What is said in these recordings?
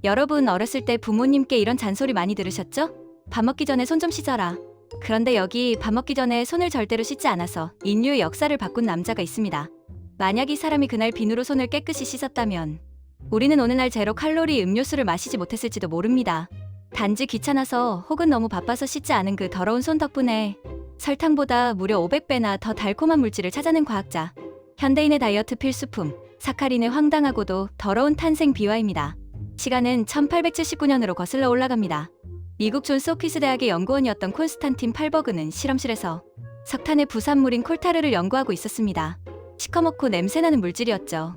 여러분 어렸을 때 부모님께 이런 잔소리 많이 들으셨죠? 밥 먹기 전에 손 좀 씻어라. 그런데 여기 밥 먹기 전에 손을 절대로 씻지 않아서 인류의 역사를 바꾼 남자가 있습니다. 만약 이 사람이 그날 비누로 손을 깨끗이 씻었다면 우리는 오늘날 제로 칼로리 음료수를 마시지 못했을지도 모릅니다. 단지 귀찮아서 혹은 너무 바빠서 씻지 않은 그 더러운 손 덕분에 설탕보다 무려 500배나 더 달콤한 물질을 찾아낸 과학자. 현대인의 다이어트 필수품, 사카린의 황당하고도 더러운 탄생 비화입니다. 시간은 1879년으로 거슬러 올라갑니다. 미국 존스 호키스 대학의 연구원이었던 콘스탄틴 팔버그는 실험실에서 석탄의 부산물인 콜타르를 연구하고 있었습니다. 시커멓고 냄새나는 물질이었죠.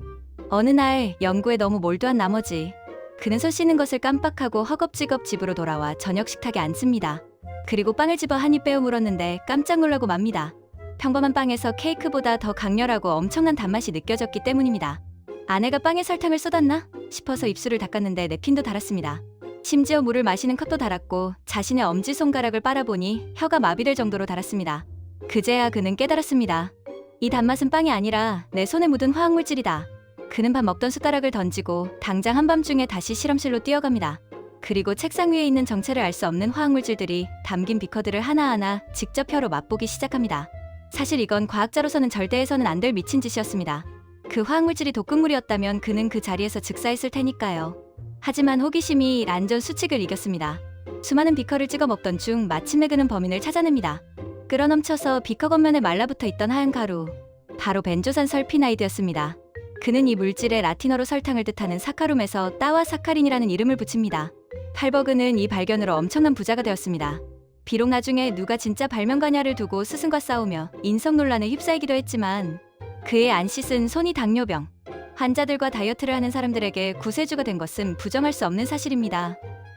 어느 날 연구에 너무 몰두한 나머지 그는 손 씻는 것을 깜빡하고 허겁지겁 집으로 돌아와 저녁 식탁에 앉습니다. 그리고 빵을 집어 한 입 빼어 물었는데 깜짝 놀라고 맙니다. 평범한 빵에서 케이크보다 더 강렬하고 엄청난 단맛이 느껴졌기 때문입니다. 아내가 빵에 설탕을 쏟았나 싶어서 입술을 닦았는데 냅킨도 달았습니다. 심지어 물을 마시는 컵도 달았고 자신의 엄지손가락을 빨아보니 혀가 마비될 정도로 달았습니다. 그제야 그는 깨달았습니다. 이 단맛은 빵이 아니라 내 손에 묻은 화학물질이다. 그는 밥 먹던 숟가락을 던지고 당장 한밤중에 다시 실험실로 뛰어갑니다. 그리고 책상 위에 있는 정체를 알 수 없는 화학물질들이 담긴 비커들을 하나하나 직접 혀로 맛보기 시작합니다. 사실 이건 과학자로서는 절대 해서는 안 될 미친 짓이었습니다. 그 화학물질이 독극물이었다면 그는 그 자리에서 즉사했을 테니까요. 하지만 호기심이 란전 수칙을 이겼습니다. 수많은 비커를 찍어 먹던 중 마침내 그는 범인을 찾아냅니다. 끓어넘쳐서 비커 겉면에 말라붙어 있던 하얀 가루. 바로 벤조산 설피나이드였습니다. 그는 이 물질에 라틴어로 설탕을 뜻하는 사카룸에서 따와 사카린이라는 이름을 붙입니다. 팔버그는 이 발견으로 엄청난 부자가 되었습니다. 비록 나중에 누가 진짜 발명가냐를 두고 스승과 싸우며 인성 논란에 휩싸이기도 했지만 그의 안 씻은 손이 당뇨병, 환자들과 다이어트를 하는 사람들에게 구세주가 된 것은 부정할 수 없는 사실입니다.